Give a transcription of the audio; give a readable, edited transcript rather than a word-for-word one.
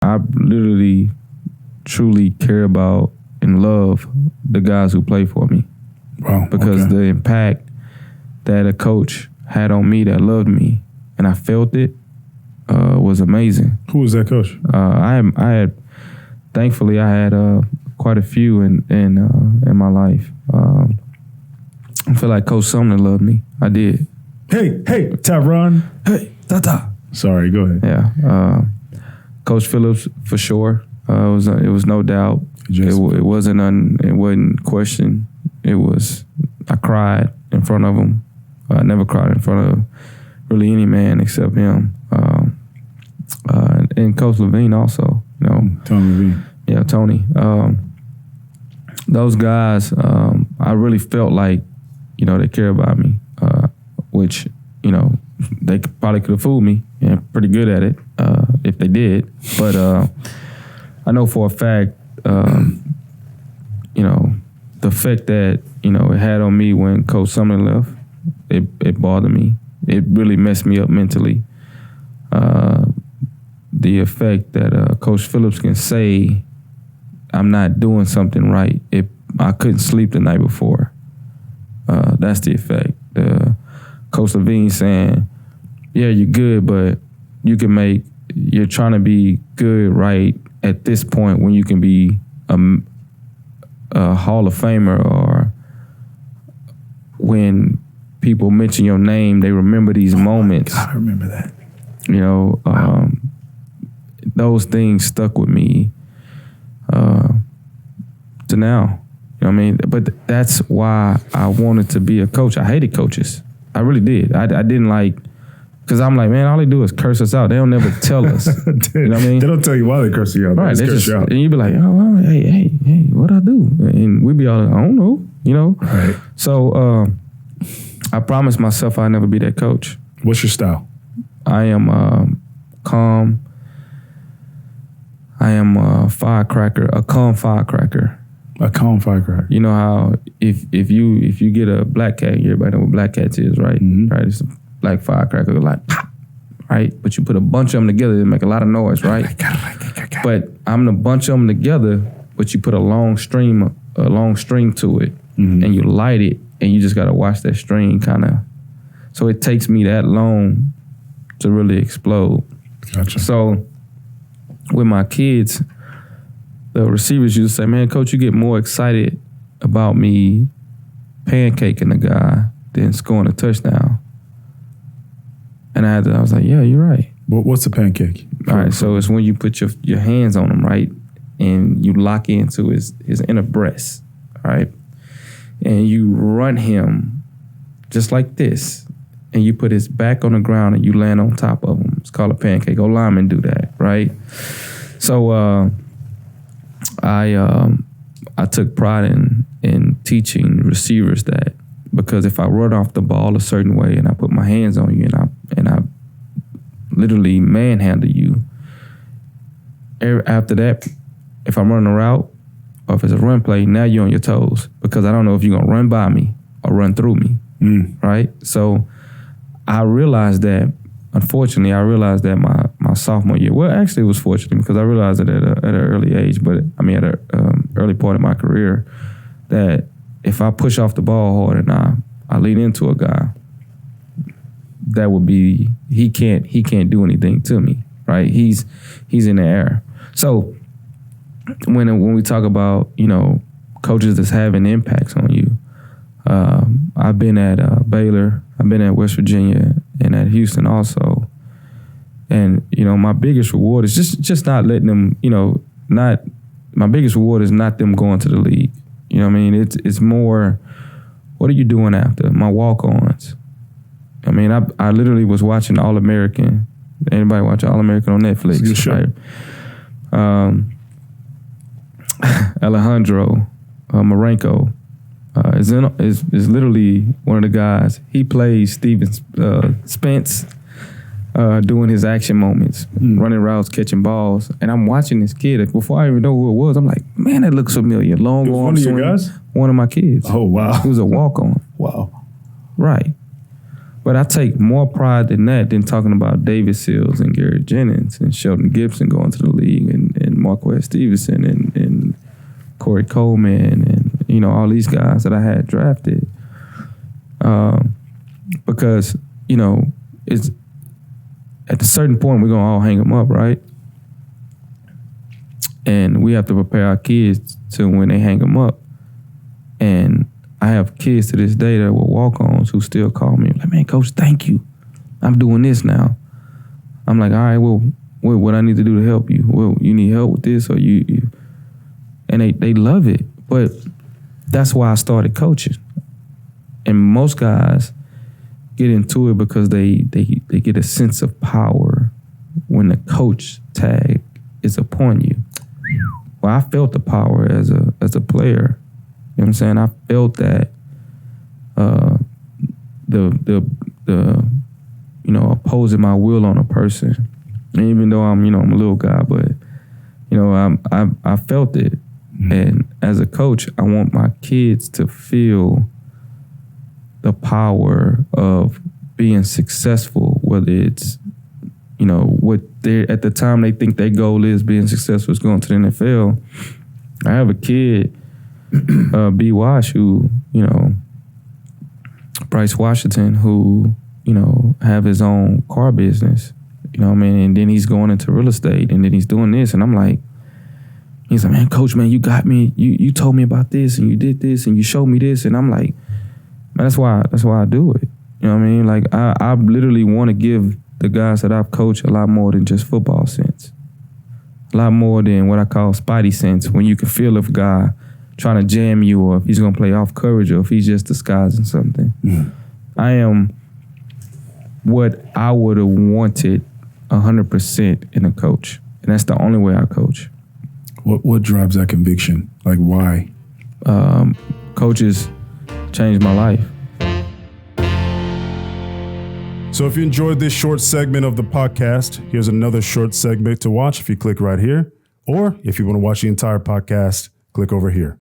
I literally, truly care about and love the guys who play for me. Wow. Because the impact that a coach had on me that loved me, and I felt it, was amazing. Who was that coach? Thankfully, I had quite a few in my life. I feel like Coach Sumner loved me. I did. Hey, Tyron. Hey, Tata. Sorry, go ahead. Yeah. Coach Phillips, for sure. It was no doubt. It wasn't question. It was, I cried in front of him. I never cried in front of really any man except him. And Coach Levine also, you know. Tony Levine. Yeah, Tony. Those guys, I really felt like, you know, they care about me, which, you know, they probably could have fooled me, and pretty good at it if they did. But I know for a fact, you know, the effect that, you know, it had on me when Coach Sumner left, it bothered me. It really messed me up mentally. The effect that Coach Phillips can say I'm not doing something right. I couldn't sleep the night before. That's the effect. Coach Levine saying, yeah, you're good, but you're trying to be good right at this point when you can be a Hall of Famer, or when people mention your name, they remember these moments. God, I remember that. You know, those things stuck with me to now. You know what I mean? But that's why I wanted to be a coach. I hated coaches. I really did. I didn't like, because I'm like, man, all they do is curse us out. They don't never tell us. You know what I mean? They don't tell you why they curse you out. Right. They curse you out. And you be like, oh, well, hey, what'd I do? And we be all like, I don't know, you know? Right. So I promised myself I'd never be that coach. What's your style? I am calm. I am a firecracker, a calm firecracker. A calm firecracker. You know how if you get a black cat, everybody know what black cats is, right? Mm-hmm. Right, it's a black firecracker, like pop, right? But you put a bunch of them together, they make a lot of noise, right? But I'm the bunch of them together, but you put a long string to it, mm-hmm. and you light it, and you just gotta watch that string kind of. So it takes me that long to really explode. Gotcha. So with my kids, the receivers used to say, man, coach, you get more excited about me pancaking the guy than scoring a touchdown. And I was like, yeah, you're right. What's a pancake? All right, so it's when you put your hands on him, right, and you lock into his inner breast, all right, and you run him just like this, and you put his back on the ground and you land on top of him. It's called a pancake. Go linemen do that, right? So I took pride in teaching receivers that, because if I run off the ball a certain way and I put my hands on you and I literally manhandle you, after that, if I'm running a route or if it's a run play, now you're on your toes, because I don't know if you're gonna run by me or run through me, right? So I realized that. Unfortunately, I realized that my sophomore year. Well, actually, it was fortunate because I realized it at an early age. But I mean, at an early part of my career, that if I push off the ball hard and I lead into a guy, that would be he can't do anything to me, right? He's in the air. So when we talk about, you know, coaches that's having impacts on you, I've been at Baylor, I've been at West Virginia, and at Houston also. And, you know, my biggest reward is just not letting them, you know, my biggest reward is not them going to the league. You know what I mean? It's more, what are you doing after? My walk-ons. I mean, I literally was watching All-American. Anybody watch All-American on Netflix? It's a good show. Right? Alejandro Marenko is literally one of the guys. He plays Steven Spence doing his action moments, running routes, catching balls. And I'm watching this kid. Before I even know who it was, I'm like, man, that looks familiar. Long arm one of swing. your guys? One of my kids. Oh, wow. He was a walk-on. Wow. Right. But I take more pride in that than talking about David Sills and Gary Jennings and Sheldon Gibson going to the league and Marquez Stevenson and Corey Coleman and, you know, all these guys that I had drafted. Because, you know, it's at a certain point we're going to all hang them up, right? And we have to prepare our kids to when they hang them up. And I have kids to this day that were walk-ons who still call me like, man, coach, thank you. I'm doing this now. I'm like, all right, well, what I need to do to help you? Well, you need help with this or you. And they love it. But that's why I started coaching. And most guys get into it because they get a sense of power when the coach tag is upon you. Well, I felt the power as a player. You know what I'm saying? I felt that the you know, opposing my will on a person. And even though I'm a little guy, but you know, I felt it. Mm-hmm. And as a coach, I want my kids to feel the power of being successful, whether it's, you know, what they at the time they think their goal is being successful is going to the NFL. I have a kid, B. Wash, who, you know, Bryce Washington, who, you know, have his own car business, you know what I mean? And then he's going into real estate and then he's doing this. And I'm like, he's like, man, coach, man, you got me. You told me about this and you did this and you showed me this. And I'm like, man, that's why I do it. You know what I mean? Like, I literally want to give the guys that I've coached a lot more than just football sense. A lot more than what I call spidey sense, when you can feel if a guy trying to jam you or if he's going to play off coverage or if he's just disguising something. Mm. I am what I would have wanted 100% in a coach. And that's the only way I coach. What drives that conviction? Like, why? Coaches changed my life. So if you enjoyed this short segment of the podcast, here's another short segment to watch if you click right here. Or if you want to watch the entire podcast, click over here.